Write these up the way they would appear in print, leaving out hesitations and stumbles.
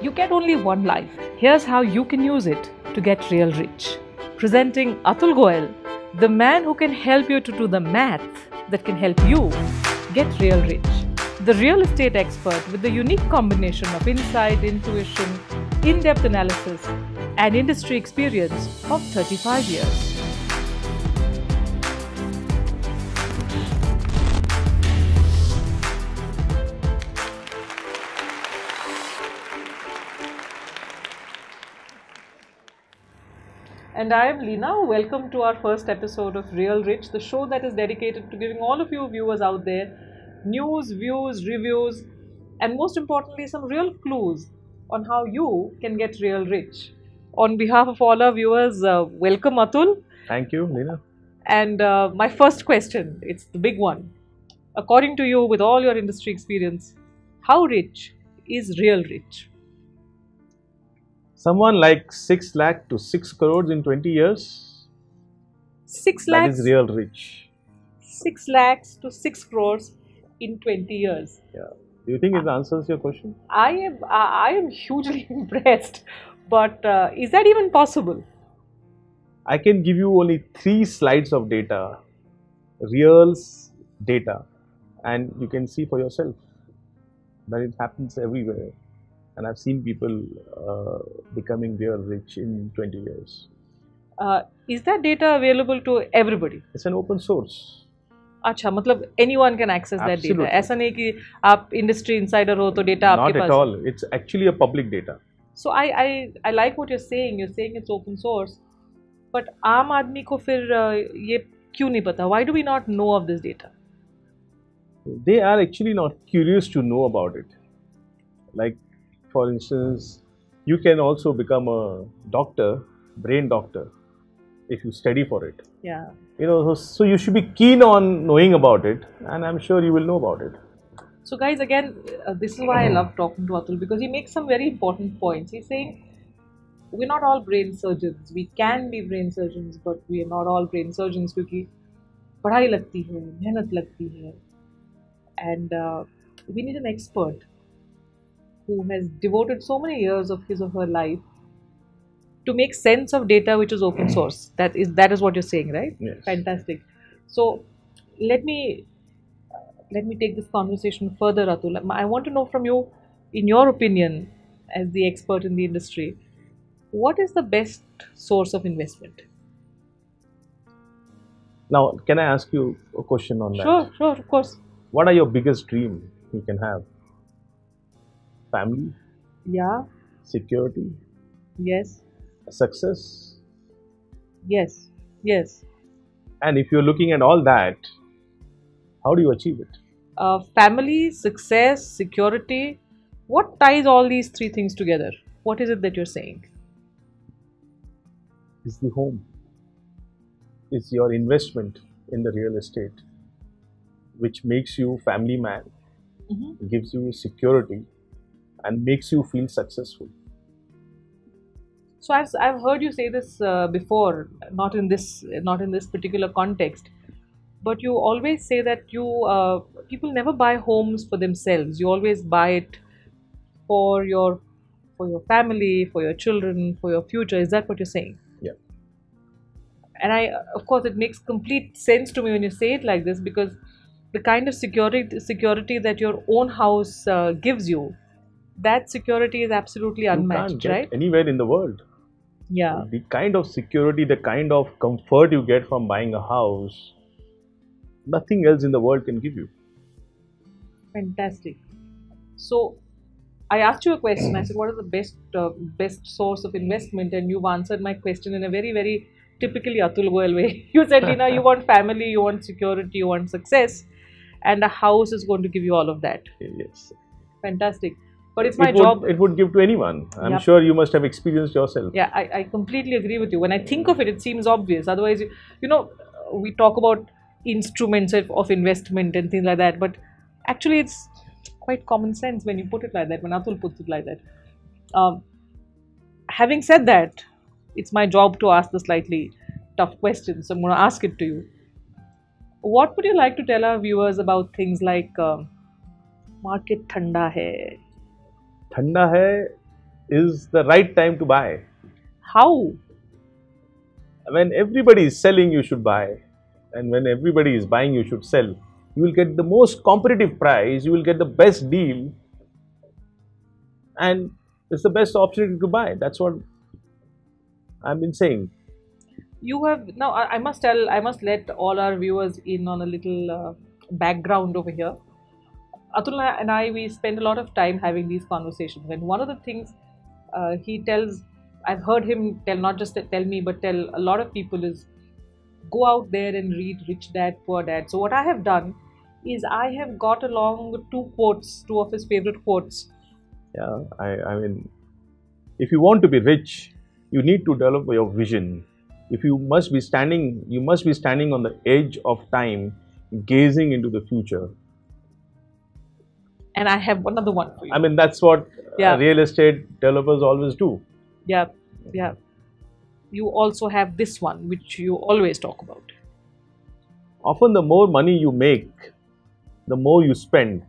You get only one life. Here's how you can use it to get real rich. Presenting Atul Goel, the man who can help you to do the math that can help you get real rich. The real estate expert with the unique combination of insight, intuition, in-depth analysis, and industry experience of 35 years. And I am Leena. Welcome to our first episode of Real Rich, the show that is dedicated to giving all of you viewers out there news, views, reviews, and most importantly, some real clues on how you can get real rich. On behalf of all our viewers, welcome Atul. Thank you, Leena. And my first question, it's the big one. According to you, with all your industry experience, how rich is real rich? Someone like 6 lakh to 6 crores in 20 years. 6 lakhs? That is real rich. 6 lakhs to 6 crores in 20 years. Yeah. Do you think it answers your question? I am hugely impressed. But is that even possible? I can give you only 3 slides of data, real data, and you can see for yourself that it happens everywhere. And I've seen people becoming real rich in 20 years. Is that data available to everybody? It's an open source. अच्छा, मतलब anyone can access that Absolutely. data. ऐसा नहीं कि आप industry insider हो तो data आपके Not pass. at all. It's actually a public data. So I like what you're saying. You're saying it's open source. But आम आदमी को फिर ये क्यों नहीं पता? Why do we not know of this data? They are actually not curious to know about it. Like, for instance, you can also become a doctor, brain doctor, if you study for it. Yeah. You know, so you should be keen on knowing about it, and I'm sure you will know about it. So guys, again, this is why I love talking to Atul, because he makes some very important points. He's saying, we're not all brain surgeons. We can be brain surgeons, but we are not all brain surgeons क्योंकि पढ़ाई लगती है, मेहनत लगती है. And we need an expert who has devoted so many years of his or her life to make sense of data which is open source. That is what you're saying, right? Yes. Fantastic. So let me take this conversation further, Atul. I want to know from you, in your opinion, as the expert in the industry, what is the best source of investment? Now, can I ask you a question on that? Sure, of course. What are your biggest dreams you can have? Family? Yeah. Security? Yes. Success? Yes. And if you're looking at all that, how do you achieve it? Family, success, security. What ties all these 3 things together? What is it that you're saying? It's the home. It's your investment in the real estate, which makes you family man, gives you security, and makes you feel successful. So I've heard you say this before, not in this particular context, but you always say that people never buy homes for themselves. You always buy it for your family, for your children, for your future. Is that what you're saying? Yeah. And of course, it makes complete sense to me when you say it like this, because the kind of security that your own house gives you, that security is absolutely unmatched, you can't get right? Anywhere in the world. Yeah. The kind of security, the kind of comfort you get from buying a house, nothing else in the world can give you. Fantastic. So I asked you a question. I said, what is the best source of investment? And you've answered my question in a very, very typically Atul Goel way. You said, Leena, you want family, you want security, you want success, and a house is going to give you all of that. Yes. Fantastic. But it's my job. It would give to anyone. I'm sure you must have experienced yourself. Yeah, I completely agree with you. When I think of it, it seems obvious. Otherwise, we talk about instruments of investment and things like that. But actually, it's quite common sense when you put it like that, when Atul puts it like that. Having said that, it's my job to ask the slightly tough questions. So I'm going to ask it to you. What would you like to tell our viewers about things like market thanda hai? Thanda hai is the right time to buy. How? When everybody is selling, you should buy. And when everybody is buying, you should sell. You will get the most competitive price, you will get the best deal, and it's the best opportunity to buy. That's what I've been saying. You have now. I must tell. I must let all our viewers in on a little background over here. Atul and I, we spend a lot of time having these conversations. And one of the things he tells, I've heard him tell, not just tell me, but tell a lot of people, is go out there and read Rich Dad, Poor Dad. So what I have done is I have got along two quotes, two of his favorite quotes. Yeah, I mean, if you want to be rich, you need to develop your vision. If you must be standing, you must be standing on the edge of time, gazing into the future. And I have another one for you. I mean, that's what Yeah. real estate developers always do. Yeah, yeah. You also have this one, which you always talk about. Often, the more money you make, the more you spend.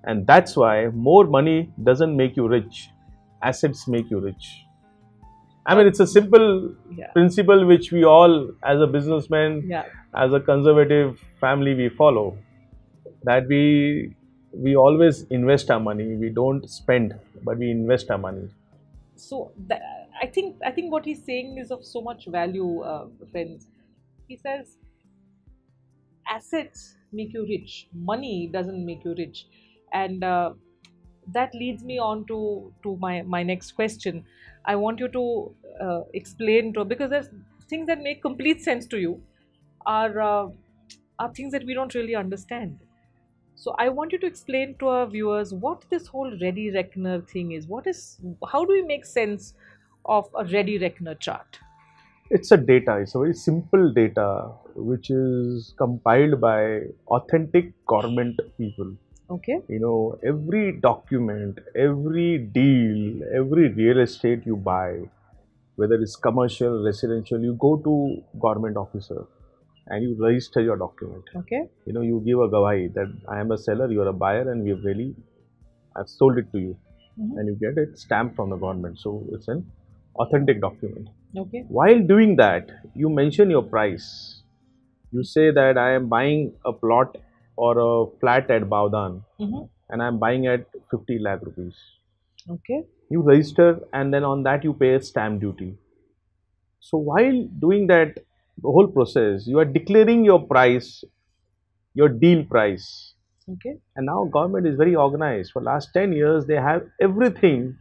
And that's why more money doesn't make you rich, assets make you rich. I mean, it's a simple Yeah. principle which we all, as a businessman, Yeah. as a conservative family, we follow. That we always invest our money. We don't spend, but we invest our money. So I think what he's saying is of so much value, friends. He says assets make you rich, money doesn't make you rich, and that leads me on to my next question. I want you to explain to, because there's things that make complete sense to you are things that we don't really understand. So I want you to explain to our viewers what this whole ready reckoner thing is. How do we make sense of a ready reckoner chart? It's a data. It's a very simple data which is compiled by authentic government people. Okay. You know, every document, every deal, every real estate you buy, whether it's commercial, residential, you go to government officer and you register your document. Okay. You know, you give a gawai that I am a seller, you are a buyer, and I've sold it to you, and you get it stamped from the government. So it's an authentic document. Okay. While doing that, you mention your price. You say that I am buying a plot or a flat at Bavdan, and I am buying at 50 lakh rupees. Okay. You register, and then on that you pay a stamp duty. So while doing that, the whole process, you are declaring your price, your deal price. Okay. And now government is very organized. For last 10 years, they have everything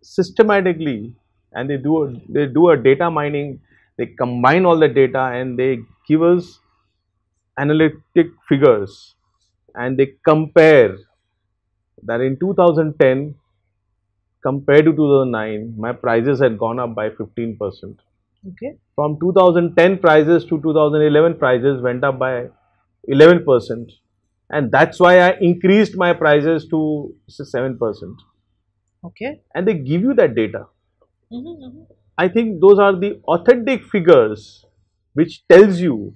systematically, and they do a data mining. They combine all the data and they give us analytic figures, and they compare that in 2010 compared to 2009, my prices had gone up by 15%. Okay. From 2010 prices to 2011 prices went up by 11%, and that's why I increased my prices to 7%. Okay. And they give you that data. Mm-hmm. I think those are the authentic figures which tells you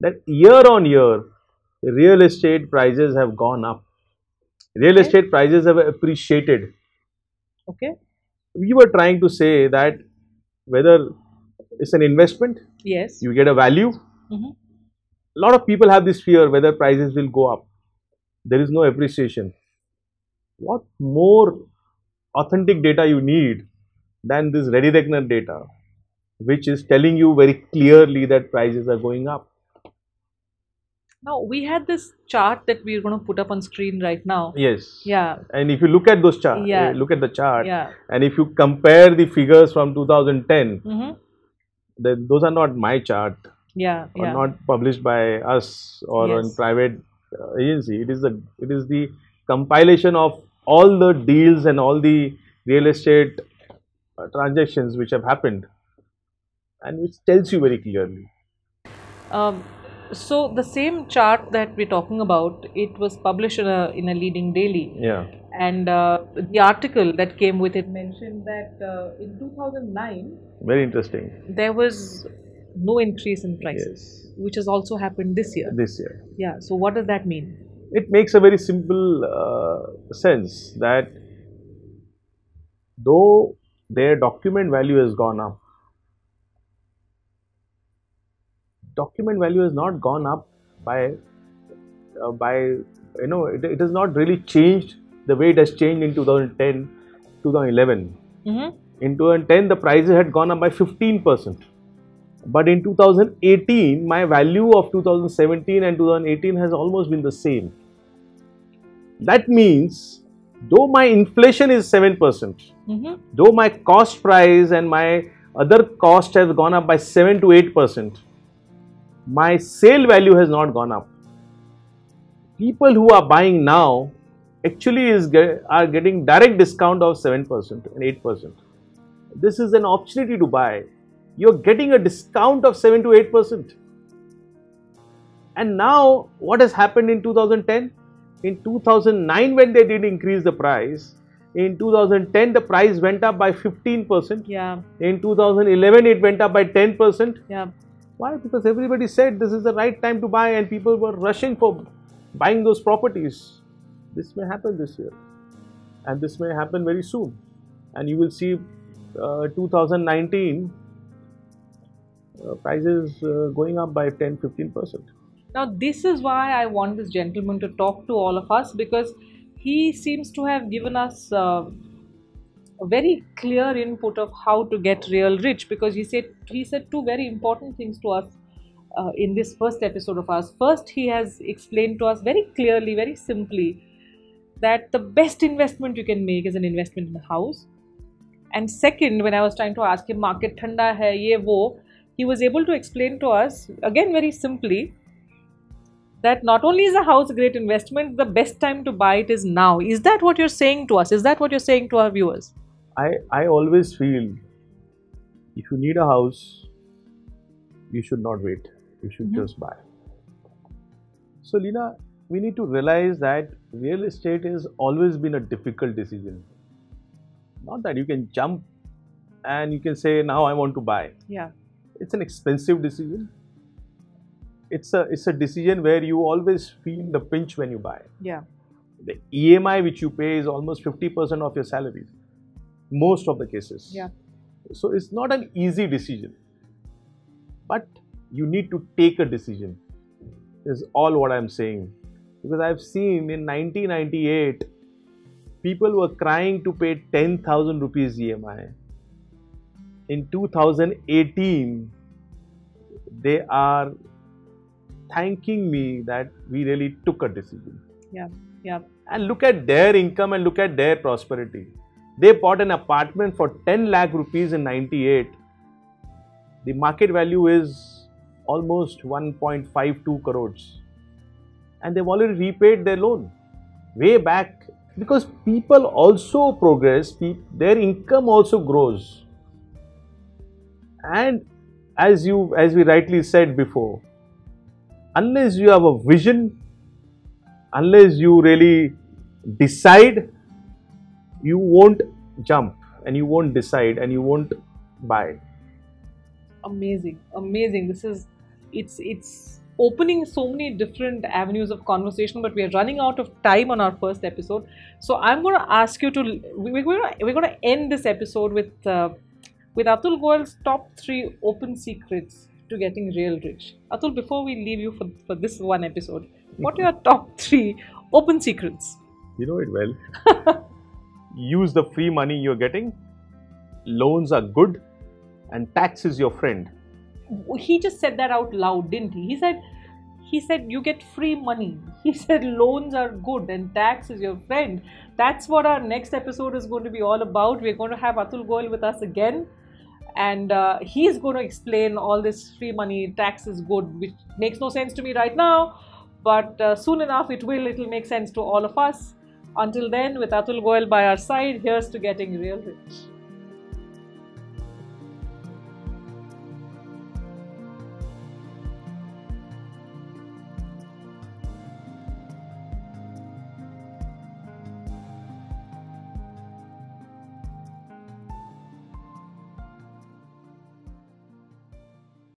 that year on year real estate prices have gone up. Real Okay. estate prices have appreciated. Okay. We were trying to say that whether it's an investment, Yes. you get a value. Mm-hmm. A lot of people have this fear whether prices will go up. There is no appreciation. What more authentic data you need than this ready reckoner data, which is telling you very clearly that prices are going up? Now we had this chart that we're going to put up on screen right now. Yes. Yeah. And if you look at those chart, Yeah. look at the chart, Yeah. and if you compare the figures from 2010, Mm-hmm. then those are not my chart, Yeah. or Yeah. not published by us or in Yes. private agency. It is the compilation of all the deals and all the real estate transactions which have happened, and which tells you very clearly. Um, so the same chart that we're talking about, it was published in a leading daily, Yeah. and the article that came with it mentioned that in 2009 Very interesting. there was no increase in prices, Yes. which has also happened this year. This year. Yeah. So what does that mean? It makes a very simple sense that though their document value has gone up, document value has not gone up by it has not really changed the way it has changed in 2010, 2011. In 2010, the prices had gone up by 15%. But in 2018, my value of 2017 and 2018 has almost been the same. That means, though my inflation is 7%, though my cost price and my other cost has gone up by 7 to 8%, my sale value has not gone up. People who are buying now actually are getting direct discount of 7% and 8%. This is an opportunity to buy. You're getting a discount of 7 to 8%. And now, what has happened in 2010? In 2009, when they did increase the price, in 2010, the price went up by 15%. Yeah. In 2011, it went up by 10%. Yeah. Why? Because everybody said this is the right time to buy and people were rushing for buying those properties. This may happen this year. And this may happen very soon. And you will see 2019 prices going up by 10-15%. Now, this is why I want this gentleman to talk to all of us, because he seems to have given us a very clear input of how to get real rich, because he said two very important things to us in this first episode of ours. First, he has explained to us very clearly, very simply, that the best investment you can make is an investment in a house. And second, when I was trying to ask him, market thanda hai, ye wo, he was able to explain to us, again very simply, that not only is a house a great investment, the best time to buy it is now. Is that what you're saying to us? Is that what you're saying to our viewers? I always feel if you need a house, you should not wait. You should just buy. So, Leena, we need to realize that real estate has always been a difficult decision. Not that you can jump and you can say, now I want to buy. Yeah. It's an expensive decision. It's a decision where you always feel the pinch when you buy. Yeah. The EMI which you pay is almost 50% of your salary. Most of the cases. Yeah. So it's not an easy decision. But you need to take a decision. Is all what I'm saying. Because I've seen in 1998, people were crying to pay 10,000 rupees EMI. In 2018, they are thanking me that we really took a decision. Yeah, yeah. And look at their income and look at their prosperity. They bought an apartment for 10 lakh rupees in 98. The market value is almost 1.52 crores. And they've already repaid their loan way back. Because people also progress, their income also grows. And as we rightly said before, unless you have a vision, unless you really decide, you won't jump and you won't decide and you won't buy. Amazing, amazing. It's opening so many different avenues of conversation, but we are running out of time on our first episode. So I'm going to ask you to, we're going to end this episode with Atul Goel's top 3 open secrets to getting real rich. Atul, before we leave you for this one episode, what are your top 3 open secrets? You know it well. Use the free money you're getting. Loans are good and tax is your friend. He just said that out loud, didn't he? He said you get free money. He said loans are good and tax is your friend. That's what our next episode is going to be all about. We're going to have Atul Goel with us again. And he's going to explain all this free money, tax is good, which makes no sense to me right now. But soon enough, it'll make sense to all of us. Until then, with Atul Goel by our side, here's to getting real rich.